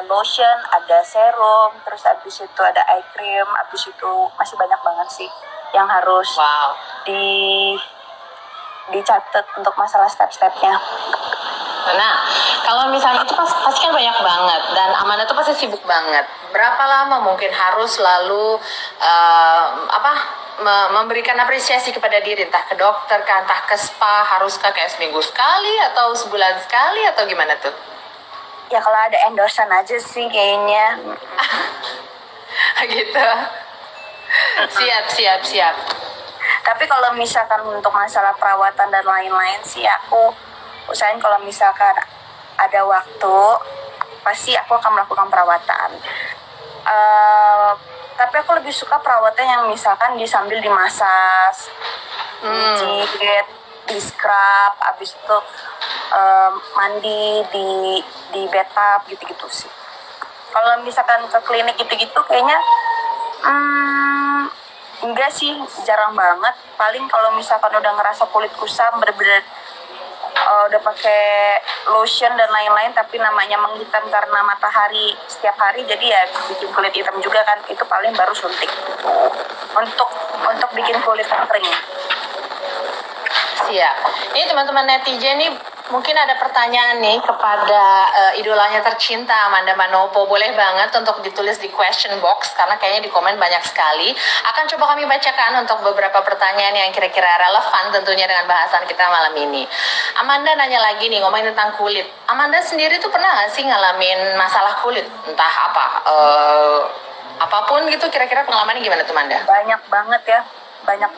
lotion, ada serum, terus abis itu ada eye cream, abis itu masih banyak banget sih yang harus dicatat untuk masalah step-stepnya. Nah, kalau misalnya itu pasti kan banyak banget dan Amanda tuh pasti sibuk banget. Berapa lama mungkin harus lalu memberikan apresiasi kepada diri, entah ke dokter, entah ke spa, haruskah kayak seminggu sekali atau sebulan sekali atau gimana tuh? Ya kalau ada endorsean aja sih kayaknya. Gitu. Siap. Tapi kalau misalkan untuk masalah perawatan dan lain-lain sih aku usahain kalau misalkan ada waktu pasti aku akan melakukan perawatan. Tapi aku lebih suka perawatan yang misalkan sambil dimasas, dijahit, di scrub, abis itu mandi di bathtub gitu-gitu sih. Kalau misalkan ke klinik gitu-gitu kayaknya enggak sih, jarang banget. Paling kalau misalkan udah ngerasa kulit kusam bener-bener udah pakai lotion dan lain-lain tapi namanya menghitam karena matahari setiap hari jadi ya bikin kulit hitam juga kan, itu paling baru suntik untuk bikin kulit kering. Siap. Ini teman-teman netizen nih mungkin ada pertanyaan nih kepada idolanya tercinta Amanda Manopo. Boleh banget untuk ditulis di question box karena kayaknya di komen banyak sekali. Akan coba kami bacakan untuk beberapa pertanyaan yang kira-kira relevan tentunya dengan bahasan kita malam ini. Amanda nanya lagi nih ngomongin tentang kulit. Amanda sendiri tuh pernah gak sih ngalamin masalah kulit? Entah apa, apapun gitu, kira-kira pengalamannya gimana tuh Amanda? Banyak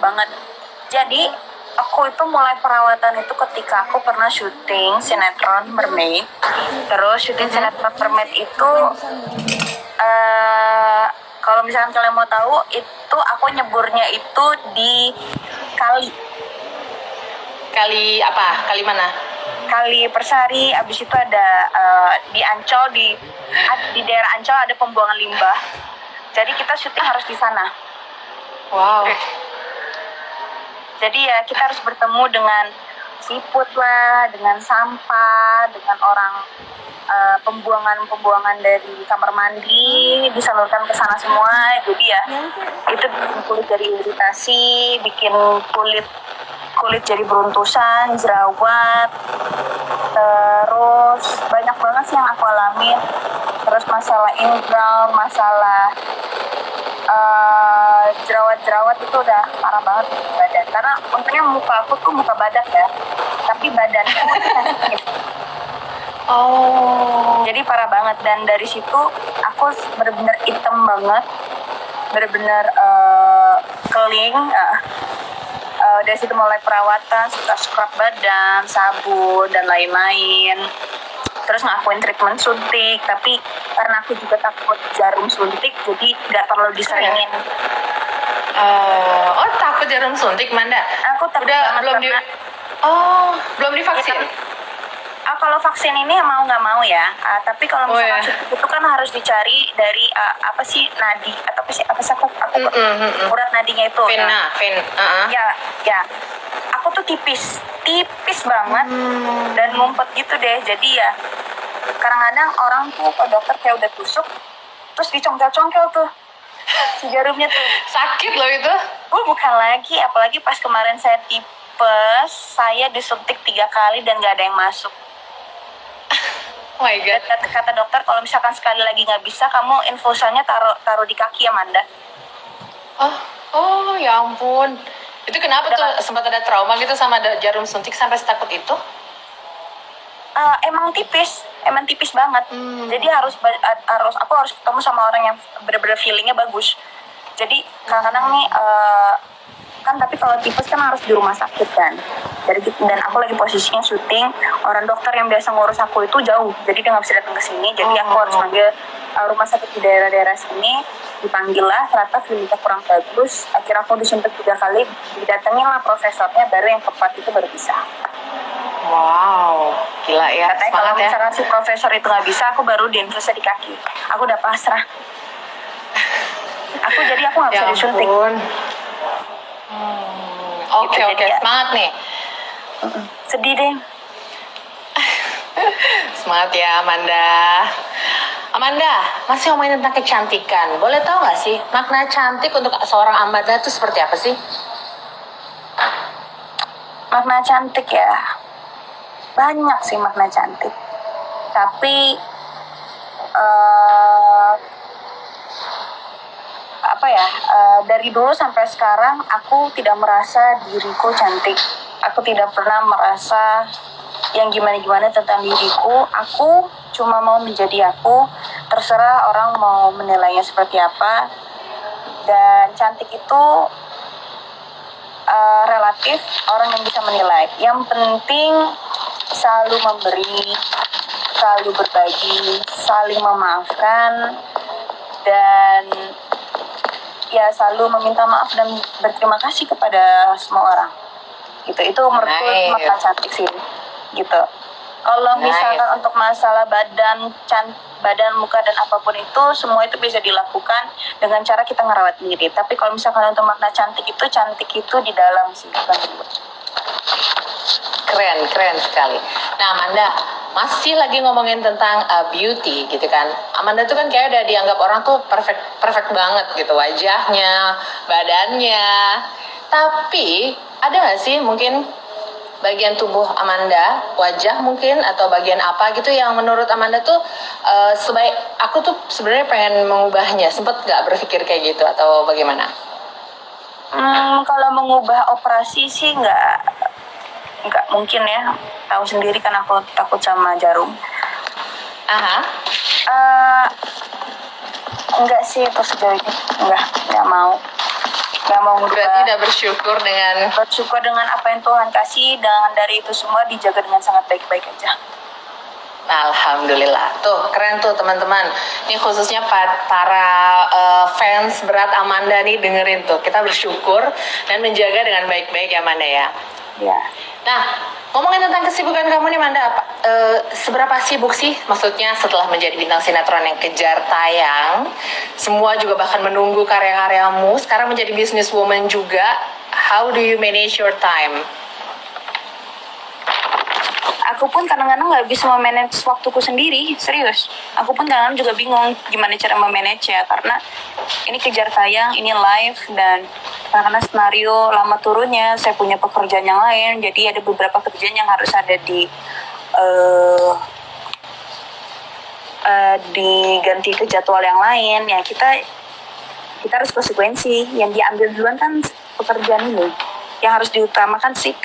banget. Jadi aku itu mulai perawatan itu ketika aku pernah syuting sinetron Mermaid. Terus syuting sinetron Mermaid itu kalau misalkan kalian mau tahu, itu aku nyeburnya itu di kali apa? Kali mana? Kali Persari. Abis itu ada di Ancol, di daerah Ancol ada pembuangan limbah. Jadi kita syuting harus di sana. Wow. Jadi ya kita harus bertemu dengan siput lah, dengan sampah, dengan orang pembuangan dari kamar mandi disalurkan ke sana semua. Jadi ya itu bikin kulit jadi iritasi, bikin kulit jadi beruntusan, jerawat, terus banyak banget sih yang aku alamin. Terus masalah ingrown, masalah jerawat itu udah parah banget di badan. Karena untungnya muka aku tuh muka badak ya, tapi badanku sensitif. Jadi parah banget. Dan dari situ aku benar-benar hitam banget, benar-benar keling. Dari situ mulai perawatan, scrub badan, sabun dan lain-lain. Terus ngelakuin treatment suntik, tapi karena aku juga takut jarum suntik, jadi nggak terlalu diseringin. Takut jarum suntik, Manda? Aku takut banget. Belum divaksin? Ya, kalau vaksin ini mau nggak mau ya. Tapi kalau misalkan suntik itu kan harus dicari dari apa sih nadi atau apa urat nadinya itu. Vena. Ya. Aku tuh tipis banget dan ngumpet gitu deh. Jadi ya kadang-kadang orang tuh ke dokter kayak udah tusuk terus dicongkel-congkel tuh si jarumnya tuh. Sakit loh itu. Bukan lagi, apalagi pas kemarin saya tipes, saya disuntik 3 kali dan gak ada yang masuk. Oh my god. Kata dokter kalau misalkan sekali lagi nggak bisa, kamu infusannya taruh di kaki ya Manda. Oh ya ampun. Itu kenapa tuh sempat ada trauma gitu sama jarum suntik sampai setakut itu? Emang tipis banget. Jadi aku harus ketemu sama orang yang benar-benar feelingnya bagus. Jadi kadang-kadang nih kan, tapi kalau tipes kan harus di rumah sakit kan. Dan aku lagi posisinya syuting, orang dokter yang biasa ngurus aku itu jauh, jadi dia nggak bisa datang ke sini. Jadi aku harus manggil rumah sakit di daerah-daerah sini, dipanggil lah, ternyata feelingnya kurang bagus. Akhirnya aku disuntik 3 kali, didatengin lah profesornya, baru yang keempat itu baru bisa. Wow, gila ya. Katanya kalau misalkan si profesor itu nggak bisa, aku baru diinfusnya di kaki. Aku udah pasrah. Aku nggak bisa disuntik. Oke, semangat nih. Sedih deh. Semangat ya Amanda. Manda, masih ngomongin tentang kecantikan. Boleh tahu nggak sih makna cantik untuk seorang Amanda itu seperti apa sih? Makna cantik ya, banyak sih makna cantik. Tapi dari dulu sampai sekarang aku tidak merasa diriku cantik. Aku tidak pernah merasa yang gimana-gimana tentang diriku. Aku cuma mau menjadi aku. Terserah orang mau menilainya seperti apa. Dan cantik itu relatif, orang yang bisa menilai. Yang penting selalu memberi, selalu berbagi, saling memaafkan, dan ya selalu meminta maaf dan berterima kasih kepada semua orang. Itu menurutku makna cantik sih. Gitu. Kalau misalkan untuk masalah badan, muka dan apapun itu, semua itu bisa dilakukan dengan cara kita ngerawat diri. Tapi kalau misalkan untuk makna cantik itu di dalam sih, bukan di luar. Keren sekali. Nah, Amanda, masih lagi ngomongin tentang beauty gitu kan. Amanda tuh kan kayak udah dianggap orang tuh perfect banget gitu, wajahnya, badannya. Tapi ada nggak sih mungkin bagian tubuh Amanda, wajah mungkin, atau bagian apa gitu yang menurut Amanda tuh aku tuh sebenarnya pengen mengubahnya. Sempet nggak berpikir kayak gitu atau bagaimana? Kalau mengubah operasi sih nggak mungkin ya. Tahu sendiri kan aku takut sama jarum. Enggak sih, itu sejauh ini nggak mau ngubah. Berarti udah bersyukur dengan apa yang Tuhan kasih, dan dari itu semua dijaga dengan sangat baik-baik aja. Alhamdulillah. Tuh, keren tuh teman-teman. Ini khususnya para fans berat Amanda nih, dengerin tuh. Kita bersyukur dan menjaga dengan baik-baik ya, Amanda ya. Ya. Nah, ngomongin tentang kesibukan kamu nih, Amanda, seberapa sibuk sih? Maksudnya setelah menjadi bintang sinetron yang kejar tayang, semua juga bahkan menunggu karya-karyamu, sekarang menjadi businesswoman juga. How do you manage your time? Aku pun kadang-kadang nggak bisa memanage waktuku sendiri, serius. Aku pun kadang-kadang juga bingung gimana cara memanage ya, karena ini kejar tayang, ini live, dan karena skenario lama turunnya, saya punya pekerjaan yang lain, jadi ada beberapa kerjaan yang harus ada diganti ke jadwal yang lain. Ya kita harus konsekuensi. Yang diambil duluan kan pekerjaan ini, yang harus diutamakan si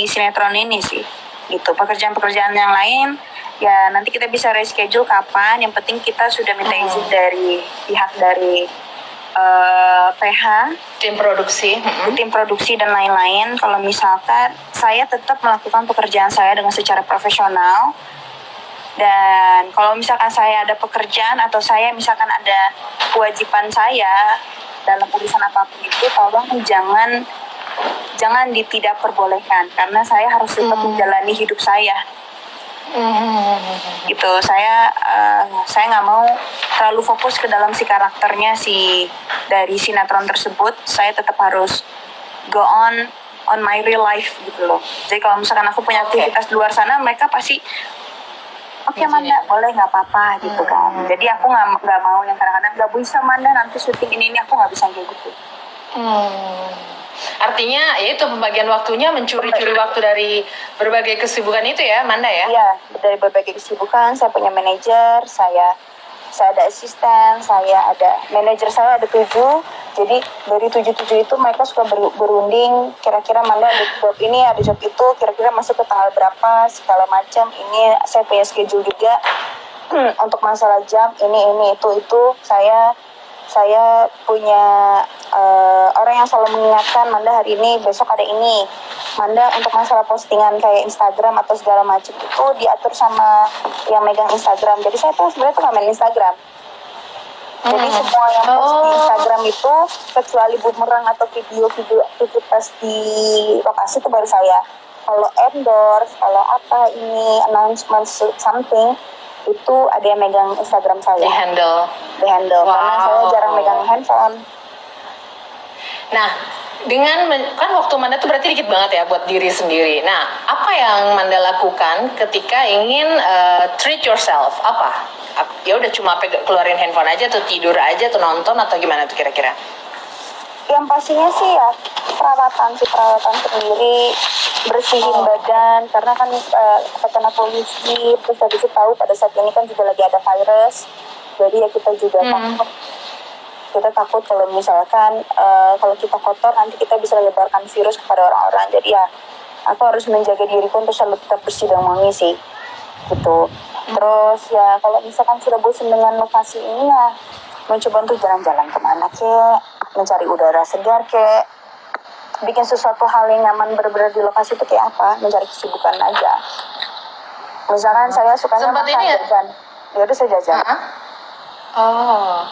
sinetron ini sih. Gitu. Pekerjaan-pekerjaan yang lain ya nanti kita bisa reschedule kapan, yang penting kita sudah minta izin dari pihak dari PH, tim produksi dan lain-lain. Kalau misalkan saya tetap melakukan pekerjaan saya dengan secara profesional, dan kalau misalkan saya ada pekerjaan atau saya misalkan ada kewajiban saya dalam urusan apapun itu, tolong jangan tidak perbolehkan, karena saya harus tetap menjalani hidup saya. Gitu. Saya nggak mau terlalu fokus ke dalam si karakternya dari sinetron tersebut. Saya tetap harus go on my real life gitu loh. Jadi kalau misalkan aku punya aktivitas di luar sana, mereka pasti Manda, boleh, nggak apa-apa gitu kan. Jadi aku nggak mau yang kadang-kadang nggak bisa, Manda nanti syuting ini aku nggak bisa kayak gitu. Artinya ya itu pembagian waktunya mencuri-curi waktu dari berbagai kesibukan itu ya, Manda ya? Iya, dari berbagai kesibukan. Saya punya manajer, saya ada asisten, manajer saya ada 7. Jadi dari 7 itu mereka suka berunding, kira-kira Manda ada job ini, ada job itu, kira-kira masuk ke tanggal berapa, segala macam. Ini saya punya schedule juga. Untuk masalah jam ini itu saya punya orang yang selalu mengingatkan, Manda hari ini, besok ada ini. Manda untuk masalah postingan kayak Instagram atau segala macam itu diatur sama yang megang Instagram. Jadi saya tuh sebenarnya nggak main Instagram. Jadi semua yang post di Instagram itu, kecuali bumerang atau video aktivitas di lokasi, itu baru saya. Kalau endorse, kalau apa ini, announcement something, itu ada yang megang Instagram saya. Di handle. Wow. Karena saya jarang megang handphone. Nah, kan waktu Manda tuh berarti dikit banget ya buat diri sendiri. Nah, apa yang Manda lakukan ketika ingin treat yourself? Apa? ya udah cuma keluarin handphone aja tuh, tidur aja tuh, nonton atau gimana tuh kira-kira? Yang pastinya sih ya perawatan sendiri, bersihin badan karena kan terkena polusi, terus habis itu tahu pada saat ini kan juga lagi ada virus, jadi ya kita juga takut kalau misalkan kalau kita kotor nanti kita bisa menyebarkan virus kepada orang-orang. Jadi ya aku harus menjaga diriku untuk selalu tetap bersih dan wangi sih gitu. Terus ya kalau misalkan sudah bosan dengan lokasi ini ya mencoba untuk jalan-jalan kemana kek, mencari udara segar kek, bikin sesuatu hal yang nyaman bener-bener di lokasi itu kayak apa, mencari kesibukan aja. Misalkan saya sukanya Sempat makan ini ya? jajan, ya udah saya jajan. Oh,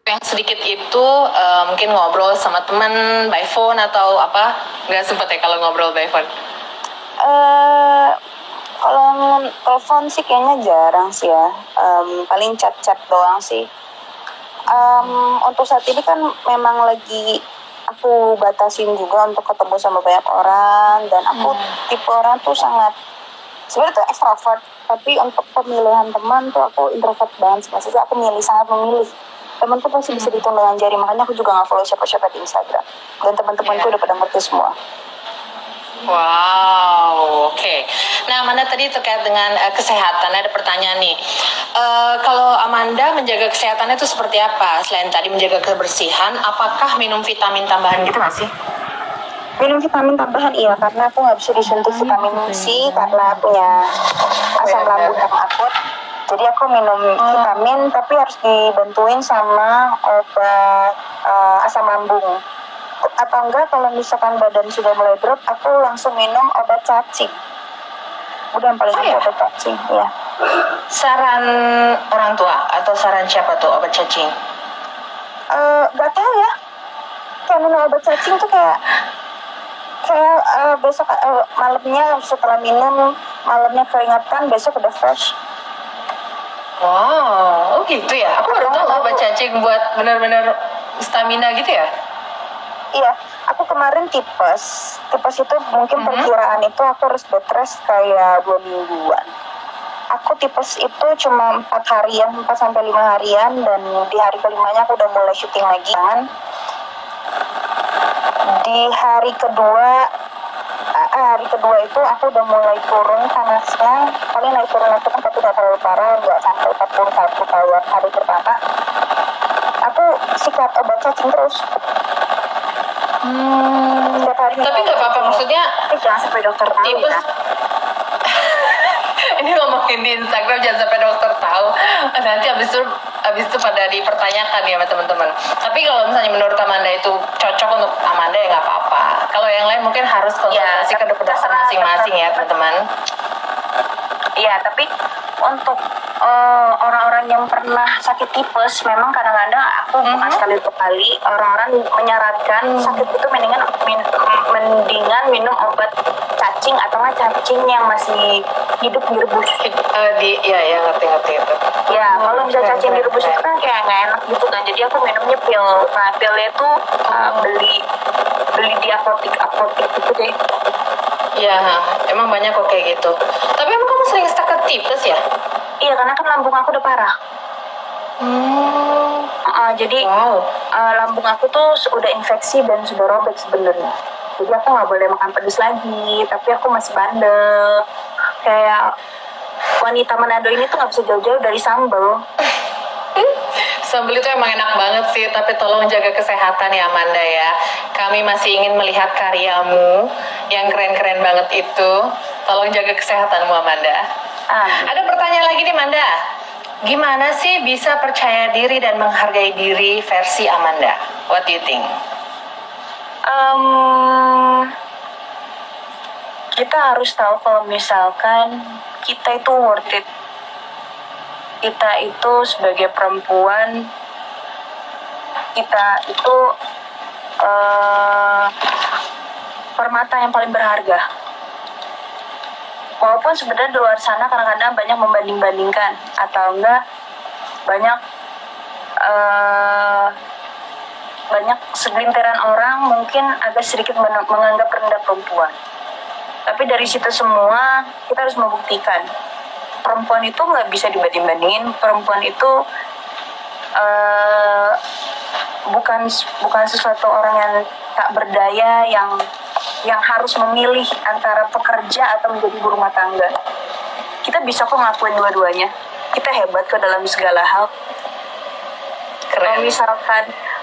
yang sedikit itu mungkin ngobrol sama teman by phone atau apa? Nggak sempet ya kalau ngobrol by phone? Kalau telepon sih kayaknya jarang sih ya, paling chat-chat doang sih. Untuk saat ini kan memang lagi aku batasin juga untuk ketemu sama banyak orang, dan aku tipe orang tuh sangat sebenarnya tuh extrovert, tapi untuk pemilihan teman tuh aku introvert banget. Maksudnya aku sangat memilih. Temanku pasti bisa dihitung dengan jari, makanya aku juga nggak follow siapa-siapa di Instagram, dan teman-temanku udah pada ngerti semua. Wow, oke. Nah, Amanda tadi terkait dengan kesehatan, ada pertanyaan nih. Kalau Amanda menjaga kesehatannya itu seperti apa? Selain tadi menjaga kebersihan, apakah minum vitamin tambahan gitu nggak sih? Minum vitamin tambahan iya, karena aku nggak bisa disuntik vitamin C karena punya asam lambung yang akut. Jadi aku minum vitamin tapi harus dibantuin sama obat asam lambung. Atau enggak kalau misalkan badan sudah mulai drop, aku langsung minum obat cacing. Udah yang paling obat cacing, ya. Saran orang tua atau saran siapa tuh obat cacing? Gak tahu ya. Kayak minum obat cacing tuh kayak besok malamnya setelah minum, malamnya keringatan, besok udah fresh. Wow, oh gitu ya. Aku baru tahu obat cacing buat benar-benar stamina gitu ya. Iya, aku kemarin tipes itu mungkin perkiraan itu aku harus bed rest kayak 2 mingguan. Aku tipes itu cuma 4 harian, 4 sampai 5 harian, dan di hari kelimanya aku udah mulai syuting lagi kan. Di hari kedua itu aku udah mulai turun panasnya, paling naik turun itu kan tapi gak terlalu parah, gak sampai 41 kalau hari pertama. Aku sikat obat cacing terus. Tapi nggak apa-apa, maksudnya jangan sampai dokter tahu tipes ya. Ini ngomongin di Instagram jangan sampai dokter tahu, nanti abis itu pada dipertanyakan ya sama teman-teman. Tapi kalau misalnya menurut Amanda itu cocok untuk Amanda ya nggak apa-apa. Kalau yang lain mungkin harus konsultasi ke dokter masing-masing ya teman-teman. Iya, tapi untuk orang-orang yang pernah sakit tipes, memang kadang-kadang aku bukan sekali dua kali, orang-orang menyarankan sakit itu mendingan minum obat cacing atau nggak cacing yang masih hidup direbus. Iya ngerti itu. Ya, kalau misalnya cacing direbus itu kan kayak nggak enak gitu kan, jadi aku minumnya pil. Nah, pilnya itu beli di apotek gitu deh. Iya, emang banyak kok kayak gitu. Tapi emang kamu sering sakit tipes ya? Iya, karena kan lambung aku udah parah. Jadi lambung aku tuh udah infeksi dan sudah robek sebenarnya. Jadi aku nggak boleh makan pedas lagi, tapi aku masih bandel. Kayak wanita Manado ini tuh nggak bisa jauh-jauh dari sambal. Sambal itu emang enak banget sih, tapi tolong jaga kesehatan ya Amanda ya. Kami masih ingin melihat karyamu yang keren-keren banget itu. Tolong jaga kesehatanmu Amanda. Ada pertanyaan lagi nih Amanda. Gimana sih bisa percaya diri dan menghargai diri versi Amanda? What do you think? Kita harus tahu kalau misalkan kita itu worth it. Kita itu sebagai perempuan, kita itu permata yang paling berharga. Walaupun sebenarnya di luar sana kadang-kadang banyak membanding-bandingkan atau enggak banyak banyak segelintiran orang mungkin agak sedikit menganggap rendah perempuan. Tapi dari situ semua kita harus membuktikan perempuan itu nggak bisa dibanding-bandingin. Perempuan itu bukan sesuatu orang yang tak berdaya yang harus memilih antara pekerja atau menjadi ibu rumah tangga. Kita bisa kok ngelakuin dua-duanya. Kita hebat kok dalam segala hal.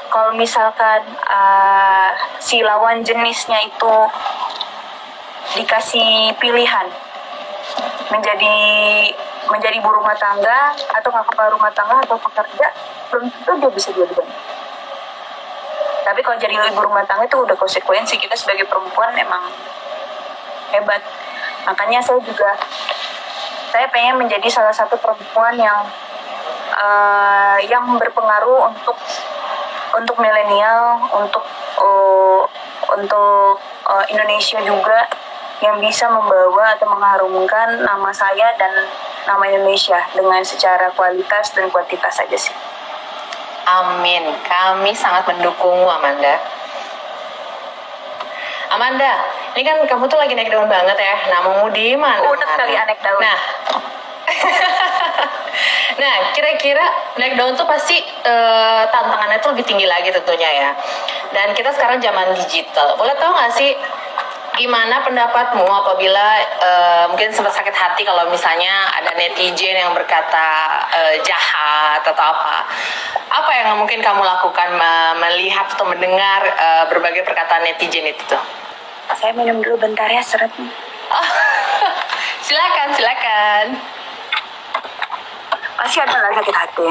Kalau misalkan si lawan jenisnya itu dikasih pilihan menjadi ibu rumah tangga atau nggak kepala rumah tangga atau pekerja, belum tentu dia bisa dua-duanya. Tapi kalau jadi ibu rumah tangga itu udah konsekuensi. Kita sebagai perempuan emang hebat. Makanya saya pengen menjadi salah satu perempuan yang berpengaruh untuk milenial, untuk Indonesia juga, yang bisa membawa atau mengharumkan nama saya dan nama Indonesia dengan secara kualitas dan kuantitas saja sih. Amin. Kami sangat mendukungmu, Amanda. Amanda, ini kan kamu tuh lagi naik daun banget ya. Namamu di mana? Udah kali naik daun. Nah, kira-kira naik daun tuh pasti tantangannya tuh lebih tinggi lagi tentunya ya. Dan kita sekarang zaman digital. Boleh tahu nggak sih gimana pendapatmu apabila mungkin sempat sakit hati kalau misalnya ada netizen yang berkata jahat atau apa yang mungkin kamu lakukan melihat atau mendengar berbagai perkataan netizen itu tuh? Saya minum dulu bentar ya, seret nih. Silakan. Pasti ada lah sakit hati.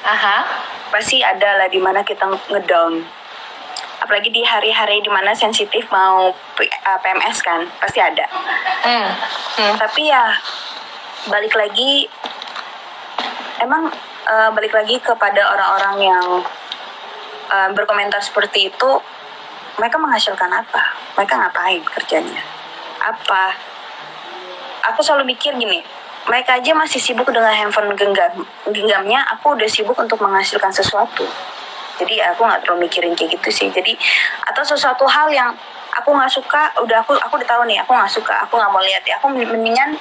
Aha. Pasti ada lah dimana kita ngedown. Apalagi di hari-hari dimana sensitif mau PMS kan, pasti ada. Tapi ya balik lagi kepada orang-orang yang berkomentar seperti itu. Mereka menghasilkan apa? Mereka ngapain kerjanya? Apa? Aku selalu mikir gini, mereka aja masih sibuk dengan handphone genggamnya, aku udah sibuk untuk menghasilkan sesuatu. Jadi aku nggak terlalu mikirin kayak gitu sih. Jadi atau sesuatu hal yang aku nggak suka, aku udah tahu nih, aku nggak suka, aku nggak mau lihat ya. Aku mendingan,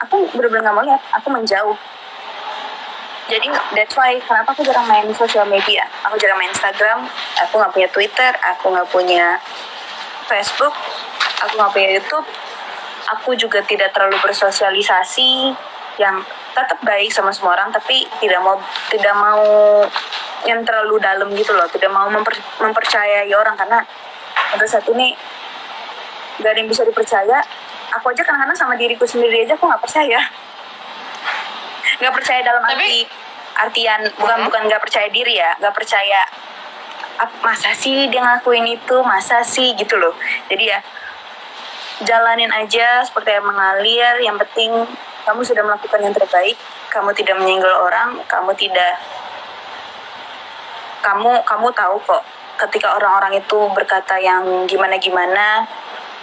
aku bener-bener nggak mau lihat, aku menjauh. Jadi that's why kenapa aku jarang main sosial media. Aku jarang main Instagram, aku nggak punya Twitter, aku nggak punya Facebook, aku nggak punya YouTube. Aku juga tidak terlalu bersosialisasi yang tetap baik sama semua orang, tapi tidak mau yang terlalu dalam gitu loh, tidak mau mempercayai orang, karena untuk saat ini gak ada yang bisa dipercaya. Aku aja kadang-kadang sama diriku sendiri aja aku nggak percaya dalam artian bukan nggak percaya diri ya, nggak percaya masa sih dia ngakuin itu, masa sih gitu loh. Jadi ya jalanin aja seperti yang mengalir. Yang penting kamu sudah melakukan yang terbaik, kamu tidak menyenggol orang, kamu tahu kok ketika orang-orang itu berkata yang gimana-gimana,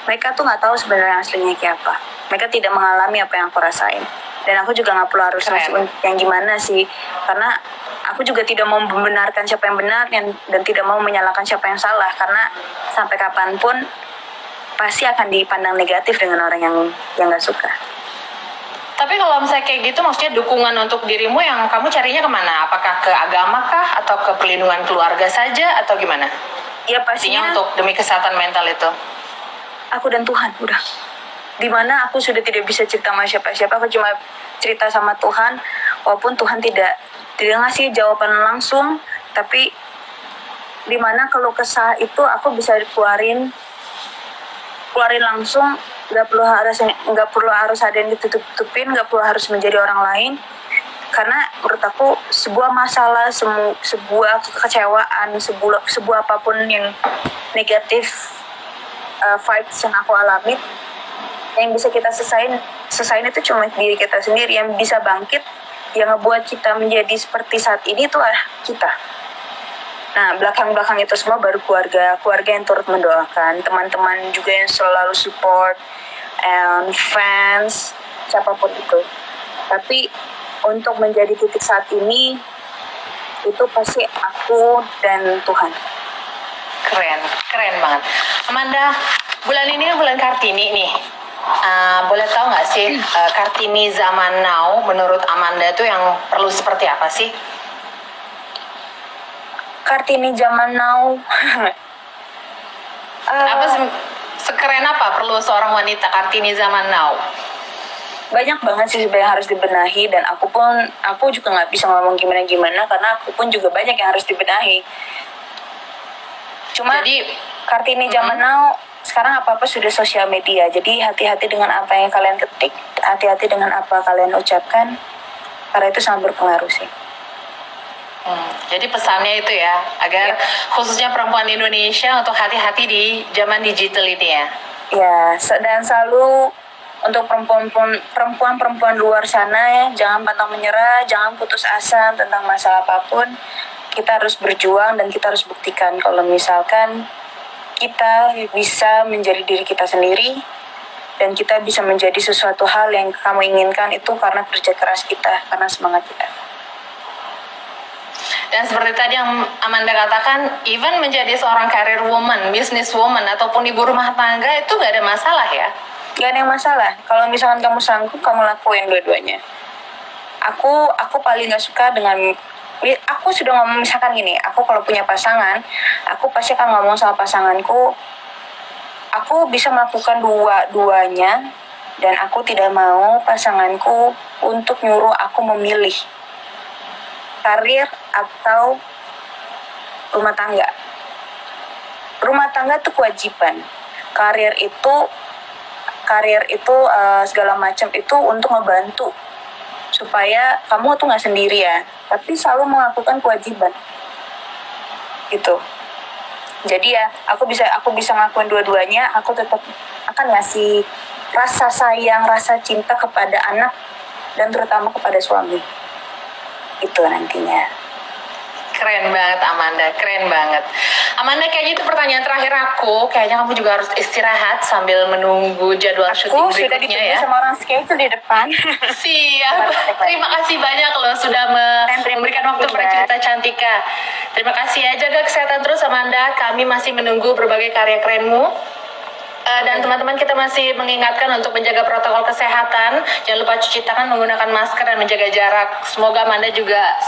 mereka tuh nggak tahu sebenarnya aslinya kayak apa. Mereka tidak mengalami apa yang aku rasain. Dan aku juga nggak perlu harus yang gimana sih, karena aku juga tidak mau membenarkan siapa yang benar dan tidak mau menyalahkan siapa yang salah, karena sampai kapanpun pasti akan dipandang negatif dengan orang yang nggak suka. Tapi kalau misalnya kayak gitu, maksudnya dukungan untuk dirimu yang kamu carinya kemana? Apakah ke agama kah? Atau ke perlindungan keluarga saja? Atau gimana? Ya pastinya untuk demi kesehatan mental itu. Aku dan Tuhan, udah. Dimana aku sudah tidak bisa cerita sama siapa-siapa, aku cuma cerita sama Tuhan. Walaupun Tuhan tidak ngasih jawaban langsung, tapi dimana kalau kesah itu aku bisa keluarin langsung, nggak perlu harus ada yang ditutup-tutupin, nggak perlu harus menjadi orang lain. Karena menurut aku sebuah masalah, sebuah kekecewaan, sebuah apapun yang negatif, vibes yang aku alami, yang bisa kita selesaiin itu cuma diri kita sendiri. Yang bisa bangkit, yang ngebuat kita menjadi seperti saat ini itu adalah kita. Nah, belakang itu semua baru keluarga yang turut mendoakan, teman-teman juga yang selalu support, and fans, siapapun itu. Tapi untuk menjadi titik saat ini, itu pasti aku dan Tuhan. Keren banget. Amanda, bulan ini kan bulan Kartini nih. Boleh tahu nggak sih Kartini zaman now menurut Amanda tuh yang perlu seperti apa sih? Kartini zaman now. Apa sekeren apa perlu seorang wanita Kartini zaman now? Banyak banget sih sebenarnya harus dibenahi, dan aku juga nggak bisa ngomong gimana karena aku pun juga banyak yang harus dibenahi. Cuma Jadi Kartini zaman now sekarang apa-apa sudah sosial media, jadi hati-hati dengan apa yang kalian ketik, hati-hati dengan apa kalian ucapkan, karena itu sangat berpengaruh sih. Jadi pesannya itu ya, agar khususnya perempuan Indonesia untuk hati-hati di zaman digital ini ya. Ya, dan selalu untuk perempuan luar sana ya, jangan pantang menyerah, jangan putus asa tentang masalah apapun. Kita harus berjuang dan kita harus buktikan kalau misalkan kita bisa menjadi diri kita sendiri dan kita bisa menjadi sesuatu hal yang kamu inginkan itu karena kerja keras kita, karena semangat kita. Dan seperti tadi yang Amanda katakan, even menjadi seorang career woman, business woman, ataupun ibu rumah tangga itu gak ada masalah ya? Gak ada yang masalah. Kalau misalkan kamu sanggup, kamu lakuin dua-duanya. Aku paling gak suka dengan... Aku sudah ngomong misalkan gini, aku kalau punya pasangan, aku pasti akan ngomong sama pasanganku, aku bisa melakukan dua-duanya, dan aku tidak mau pasanganku untuk nyuruh aku memilih karir atau rumah tangga. Rumah tangga itu kewajiban. Karir itu segala macam itu untuk ngebantu supaya kamu tuh nggak sendirian, tapi selalu melakukan kewajiban. Gitu. Jadi ya, aku bisa ngelakuin dua-duanya. Aku tetap akan ngasih rasa sayang, rasa cinta kepada anak dan terutama kepada suami. Itu nantinya. Keren banget Amanda, keren banget. Amanda, kayaknya itu pertanyaan terakhir aku. Kayaknya kamu juga harus istirahat sambil menunggu jadwal syuting Aku sudah berikutnya ditunggu ya. sama orang schedule di depan. Siap. Terima kasih banyak loh sudah memberikan waktu pada cerita Cantika. Terima kasih ya, jaga kesehatan terus Amanda. Kami masih menunggu berbagai karya kerenmu. Dan teman-teman, kita masih mengingatkan untuk menjaga protokol kesehatan. Jangan lupa cuci tangan, menggunakan masker, dan menjaga jarak. Semoga Amanda juga